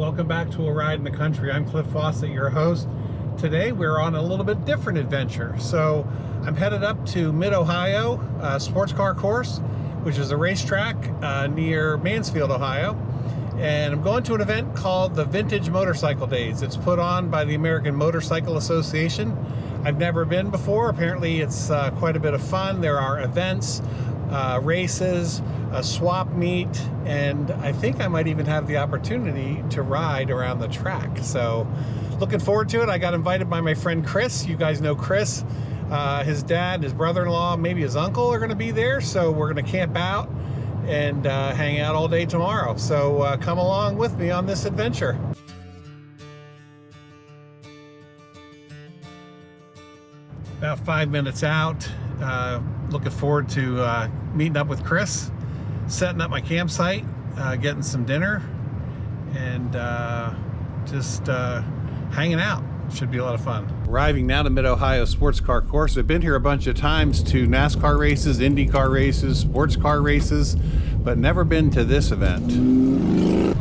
Welcome back to A Ride in the Country. I'm Cliff Fawcett, your host. Today we're on a little bit different adventure. So I'm headed up to Mid-Ohio sports car course, which is a racetrack near Mansfield, Ohio. And I'm going to an event called the Vintage Motorcycle Days. It's put on by the American Motorcycle Association. I've never been before. Apparently it's quite a bit of fun. There are events, races, a swap meet, and I think I might even have the opportunity to ride around the track. So looking forward to it. I got invited by my friend Chris. You guys know Chris. His dad, his brother-in-law, maybe his uncle are going to be there. So we're going to camp out and hang out all day tomorrow. So come along with me on this adventure. About 5 minutes out. Looking forward to meeting up with Chris, setting up my campsite, getting some dinner, and just hanging out. Should be a lot of fun. Arriving now to Mid-Ohio Sports Car Course. I've been here a bunch of times to NASCAR races, IndyCar races, sports car races, but never been to this event.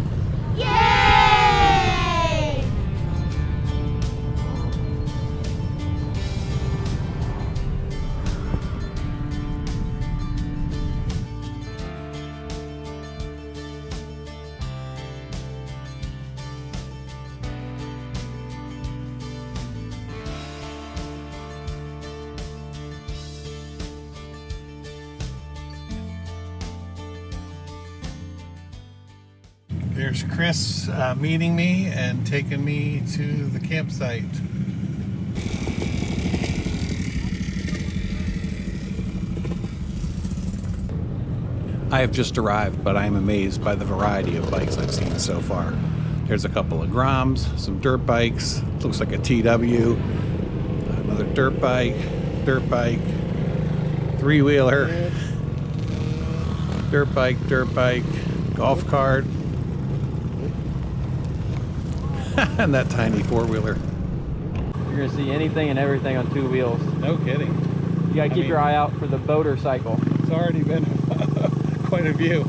There's Chris meeting me and taking me to the campsite. I have just arrived, but I am amazed by the variety of bikes I've seen so far. There's a couple of Groms, some dirt bikes, looks like a TW, another dirt bike, three-wheeler, dirt bike, golf cart, and that tiny four-wheeler. You're gonna see anything and everything on two wheels. No kidding. You gotta keep your eye out for the boater cycle. It's already been quite a view.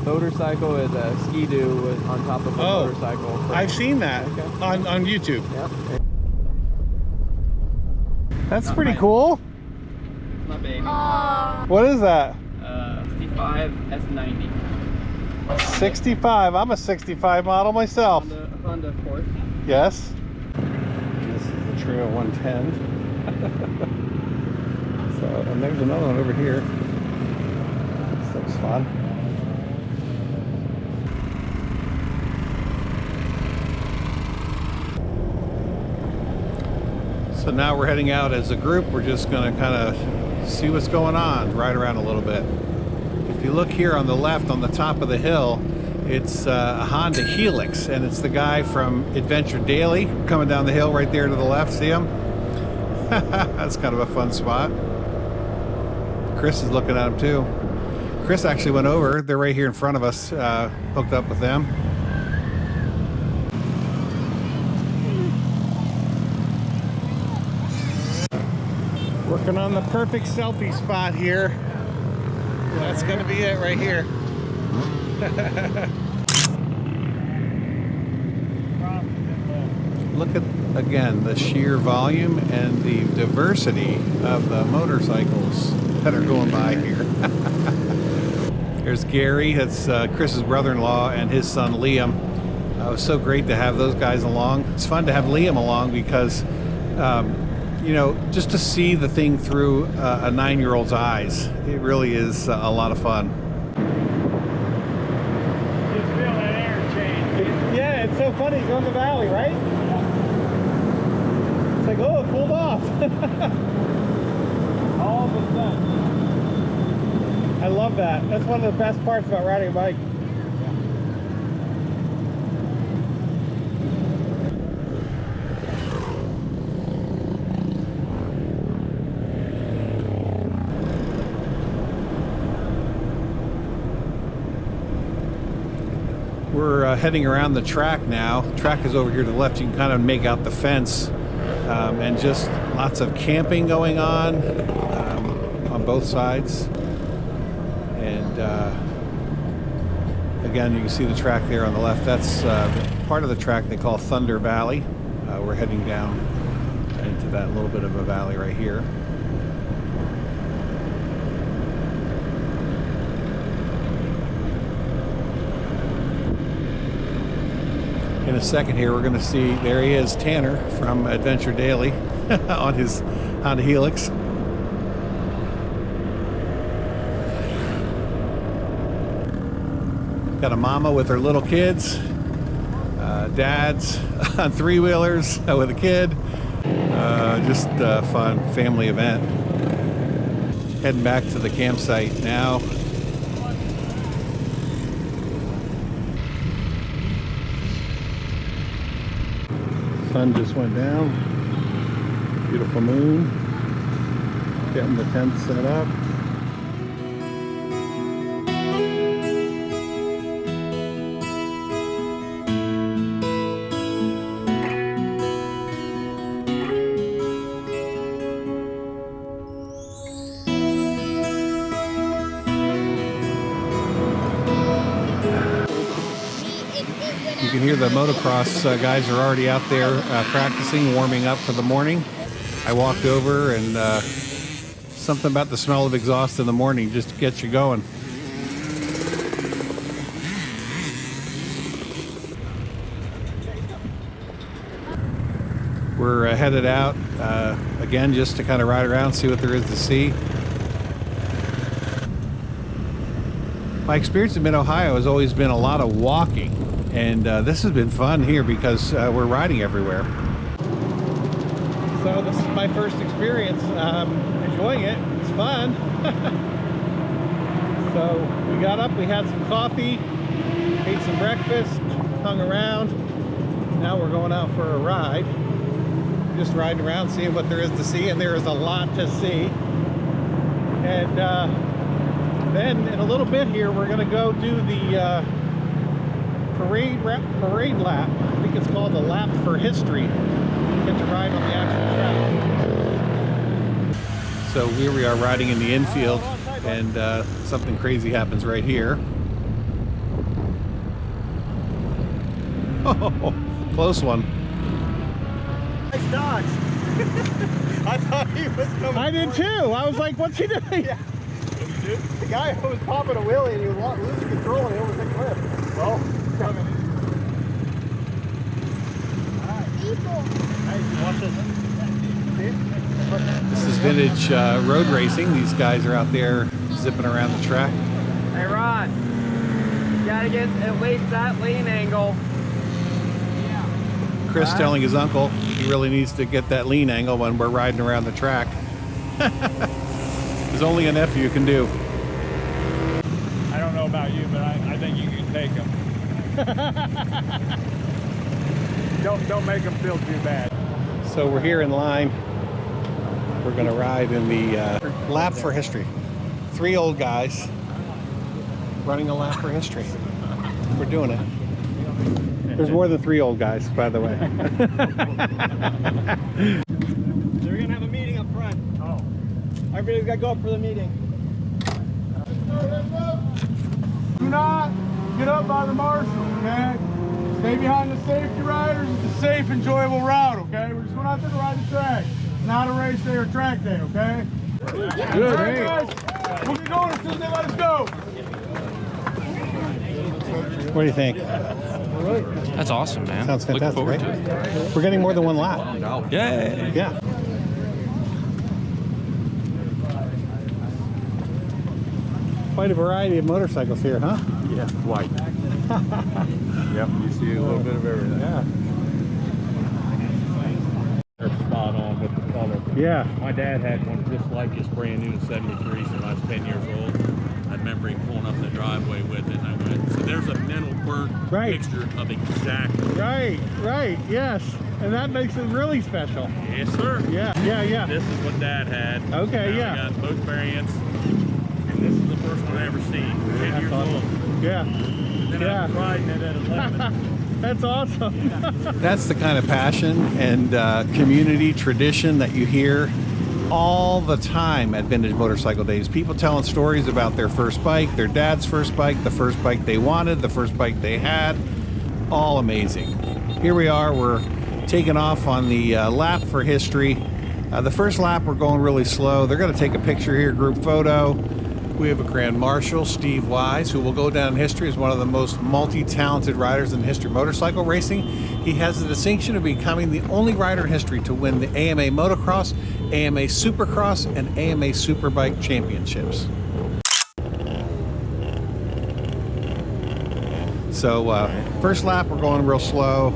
Motorcycle is a ski-doo on top of a motorcycle. So. I've seen that on YouTube. Yep. That's pretty cool. It's my baby. What is that? 65 S90. 65. I'm a 65 model myself. Honda, of course. Yes. This is the Trio 110. So, and there's another one over here. This looks fun. So now we're heading out as a group. We're just going to kind of see what's going on, ride around a little bit. If you look here on the left on the top of the hill, it's a Honda Helix, and it's the guy from Adventure Daily coming down the hill right there to the left. See him? That's kind of a fun spot. Chris is looking at him too. Chris actually went over. They're right here in front of us, hooked up with them. Working on the perfect selfie spot here. That's going to be it right here. Look at, again, the sheer volume and the diversity of the motorcycles that are going by here. There's Gary, that's Chris's brother-in-law, and his son Liam. It was so great to have those guys along. It's fun to have Liam along because you know, just to see the thing through a 9-year-old's eyes, it really is a lot of fun. Just feel that air change. Yeah, it's so funny going the valley, right? It's like, oh, it cooled off. All of a sudden. I love that. That's one of the best parts about riding a bike. We're heading around the track now. The track is over here to the left. You can kind of make out the fence, and just lots of camping going on both sides. And Again, you can see the track there on the left. That's part of the track they call Thunder Valley. We're heading down into that little bit of a valley right here. In a second here, we're going to see, there he is, Tanner from Adventure Daily on his Honda Helix. Got a mama with her little kids, dads on three-wheelers with a kid. Just a fun family event. Heading back to the campsite now. Sun just went down. Beautiful moon. Getting the tent set up. You can hear the motocross guys are already out there practicing, warming up for the morning. I walked over and something about the smell of exhaust in the morning just gets you going. We're headed out again just to kind of ride around, see what there is to see. My experience in Mid-Ohio has always been a lot of walking. And this has been fun here because we're riding everywhere. So this is my first experience. Enjoying it. It's fun. So we got up, we had some coffee, ate some breakfast, hung around. Now we're going out for a ride. Just riding around, seeing what there is to see, and there is a lot to see. And then in a little bit here, we're going to go do the parade lap. I think it's called the Lap for History. Get to ride on the actual track. So here we are riding in the infield, and something crazy happens right here. Oh, close one. Nice dodge. I thought he was coming. I did too. I was like, what's he doing? Yeah. The guy was popping a wheelie and he was losing control and he almost hit the cliff. Well, coming in. This is vintage road racing. These guys are out there zipping around the track. Hey Ron, you gotta get at least that lean angle. Chris telling his uncle he really needs to get that lean angle when we're riding around the track. There's only an F you can do. I don't know about you, but I think you can take him. Don't make him feel too bad. So we're here in line. We're gonna ride in the Lap for History. 3 old guys running a Lap for History. We're doing it. There's more than 3 old guys, by the way. They're gonna have a meeting up front. Oh. Everybody's gotta go up for the meeting. Do not get up by the marshal, okay? Stay behind the safety riders. It's a safe, enjoyable route, okay? We're just going out there to ride the track. It's not a race day or track day, okay? Good, hey. Guys, we'll be going as soon as they let us go. What do you think? That's awesome, man. Sounds fantastic, Looking forward right? to it. We're getting more than 1 lap. Yay! Yeah. Quite a variety of motorcycles here, huh? Yeah, white. Yep, you see a little bit of everything. Yeah. They're spot on with the color. Yeah. My dad had one just like this, brand new in '73, so I was 10 years old. I remember him pulling up in the driveway with it, and I went, so there's a mental picture of exactly. Right, yes. And that makes it really special. Yes, sir. Yeah. This is what Dad had. Okay, Now yeah. I got both variants, and this is the first one I ever seen. 10 years old. Yeah. Then I was riding it at 11. That's awesome. That's the kind of passion and community tradition that you hear all the time at Vintage Motorcycle Days. People telling stories about their first bike, their dad's first bike, the first bike they wanted, the first bike they had. All amazing. Here we are, we're taking off on the lap for history. The first lap we're going really slow. They're going to take a picture here, group photo. We have a Grand Marshal, Steve Wise, who will go down in history as one of the most multi-talented riders in history of motorcycle racing. He has the distinction of becoming the only rider in history to win the AMA Motocross, AMA Supercross, and AMA Superbike championships. So first lap we're going real slow,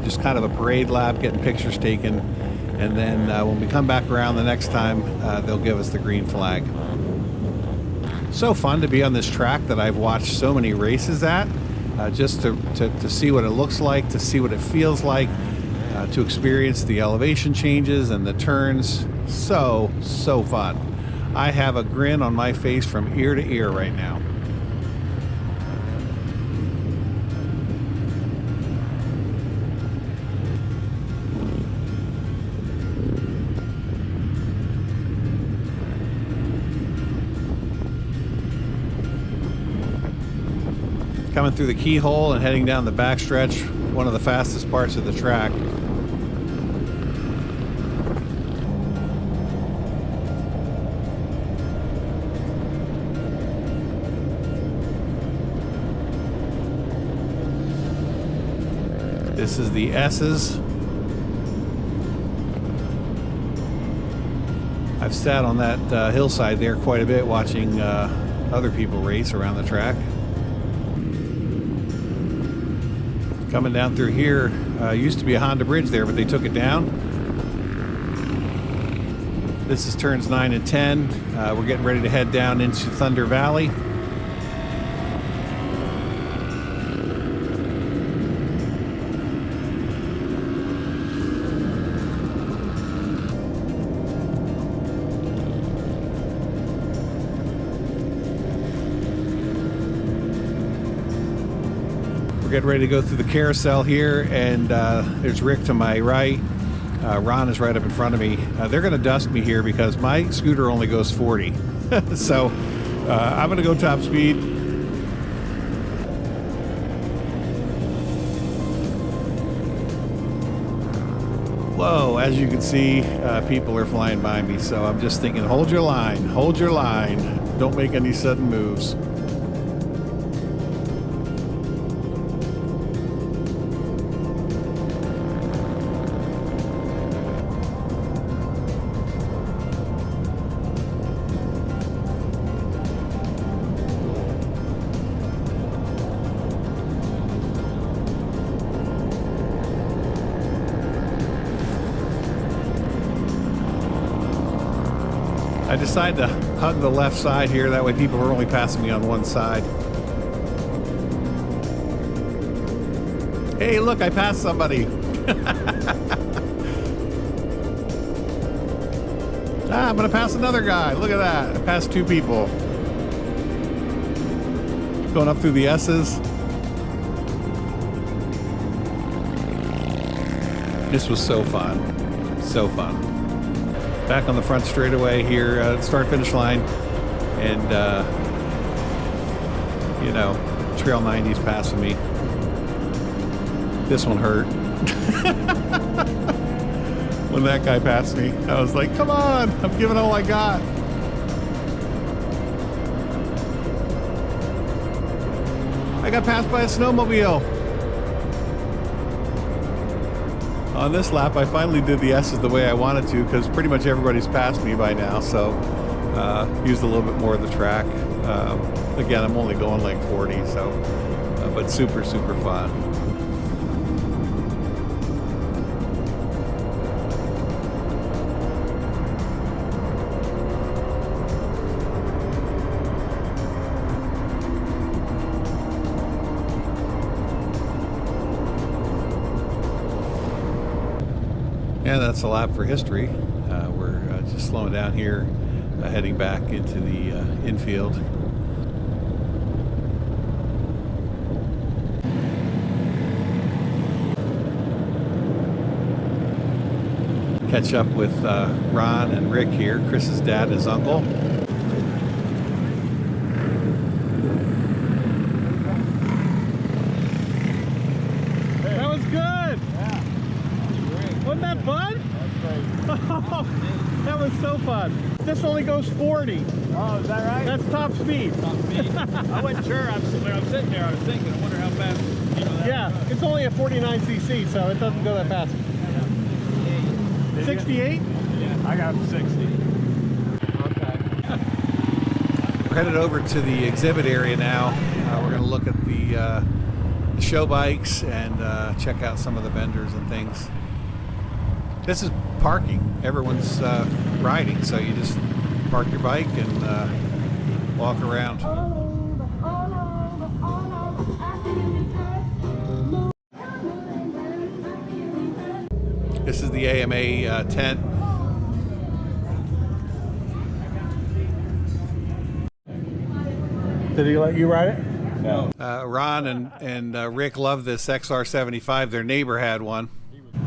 just kind of a parade lap, getting pictures taken, and then when we come back around the next time, they'll give us the green flag. So fun to be on this track that I've watched so many races at, just to see what it looks like, to see what it feels like, to experience the elevation changes and the turns. So fun. I have a grin on my face from ear to ear right now. Coming through the keyhole and heading down the backstretch, one of the fastest parts of the track. This is the S's. I've sat on that hillside there quite a bit watching other people race around the track. Coming down through here, used to be a Honda bridge there, but they took it down. This is turns 9 and 10. We're getting ready to head down into Thunder Valley. Getting ready to go through the carousel here, and there's Rick to my right. Ron is right up in front of me. They're going to dust me here because my scooter only goes 40. So I'm going to go top speed. Whoa, as you can see, people are flying by me. So I'm just thinking, hold your line, hold your line. Don't make any sudden moves. I decided to hug the left side here, that way people are only passing me on one side. Hey, look, I passed somebody. I'm gonna pass another guy. Look at that, I passed 2 people. Going up through the S's. This was so fun, so fun. Back on the front straightaway here, start finish line, and you know, Trail 90's passing me. This one hurt. When that guy passed me, I was like, come on, I'm giving all I got. I got passed by a snowmobile. On this lap, I finally did the S's the way I wanted to, because pretty much everybody's passed me by now, so used a little bit more of the track. Again, I'm only going like 40, so but super fun. And that's a lap for history. We're just slowing down here, heading back into the infield. Catch up with Ron and Rick here, Chris's dad and his uncle. That was good. Yeah. Wasn't that fun? That was so fun. This only goes 40. Oh, is that right? That's top speed. Top speed. I wasn't sure. I'm sitting there. I was thinking, I wonder how fast. Yeah, it's only a 49 cc, so it doesn't go that fast. 68? Yeah, I got 60. Okay. We're headed over to the exhibit area now. We're going to look at the show bikes and check out some of the vendors and things. This is parking. Everyone's riding, so you just park your bike and walk around. This is the AMA tent. Did he let you ride it? No. Ron and Rick love this XR75. Their neighbor had one.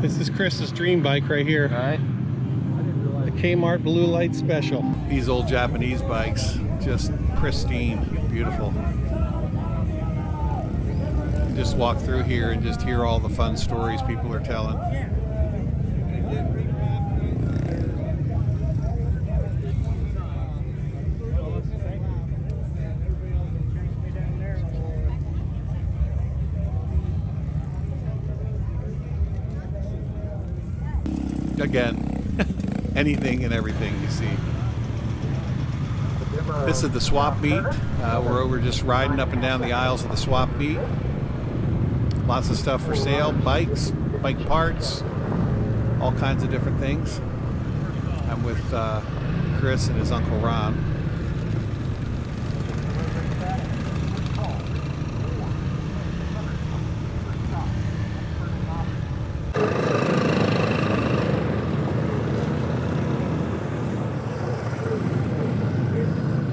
This is Chris's dream bike right here. All right. The Kmart Blue Light Special. These old Japanese bikes, just pristine, beautiful. Just walk through here and just hear all the fun stories people are telling. Again, anything and everything you see. This is the swap meet. We're over just riding up and down the aisles of the swap meet. Lots of stuff for sale, bikes, bike parts, all kinds of different things. I'm with Chris and his uncle Ron.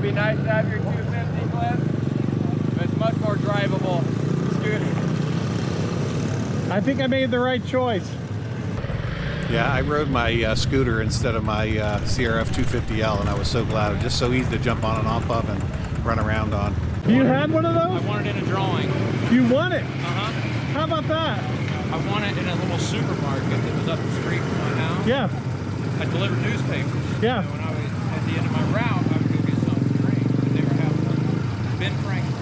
Be nice to have your 250 Cliff. It's much more drivable scooter. I think I made the right choice. Yeah, I rode my scooter instead of my CRF 250L, and I was so glad. It was just so easy to jump on and off of and run around on. You had one of those? I want it in a drawing. You won it? Uh-huh. How about that? I want it in a little supermarket that was up the street from my house. Yeah, I delivered newspapers. Yeah. So when I was at the end of my route, I would go get something to drink. And they were having Ben Franklin.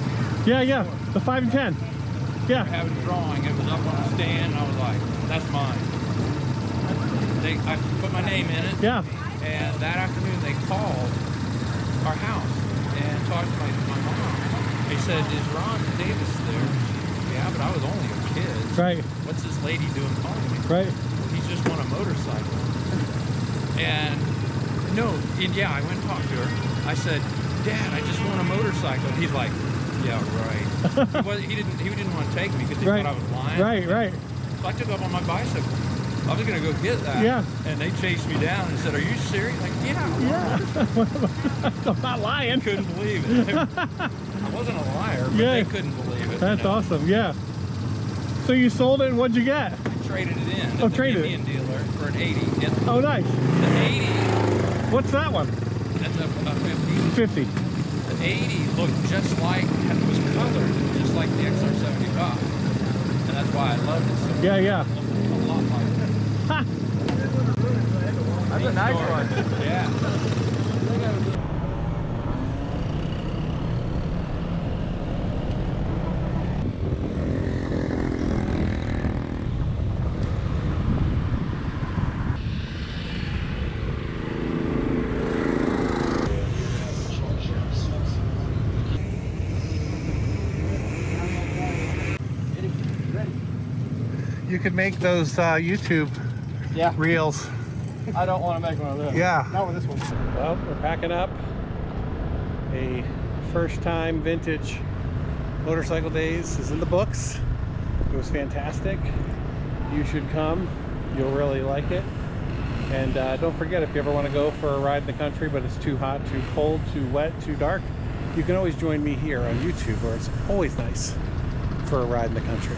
yeah. The 5 and 10. They Yeah. were having a drawing. It was up on a stand, and I was like, that's mine. I put my name in it. Yeah. And that afternoon, they called our house and talked to my mom. They said, is Ron Davis there? Yeah, but I was only a kid. Right. What's this lady doing calling me? Right. He's just won a motorcycle. And no, and yeah, I went and talked to her. I said, Dad, I just won a motorcycle. And he's like, yeah, right. he didn't want to take me because he Right. thought I was lying. Right. So I took up on my bicycle. I was gonna go get that. Yeah. And they chased me down and said, are you serious? Like, yeah. I'm not lying. Couldn't believe it. I wasn't a liar, but Yeah. they couldn't believe it. That's awesome. Yeah. So you sold it, and what'd you get? I traded it in. Oh, at the traded it. Indian dealer for an 80. And Oh, nice. the 80, What's that one? that's a 50. 50. The 80 looked just like, it was colored just like the XR75. And that's why I loved it so much. Yeah. It looked a lot like it. Ha! That's a nice one. Yeah. You could make those YouTube Yeah. reels. I don't want to make one of those. Yeah. Not with this one. Well, we're packing up. A first-time vintage motorcycle days is in the books. It was fantastic. You should come. You'll really like it. And don't forget, if you ever want to go for a ride in the country, but it's too hot, too cold, too wet, too dark, you can always join me here on YouTube, where it's always nice for a ride in the country.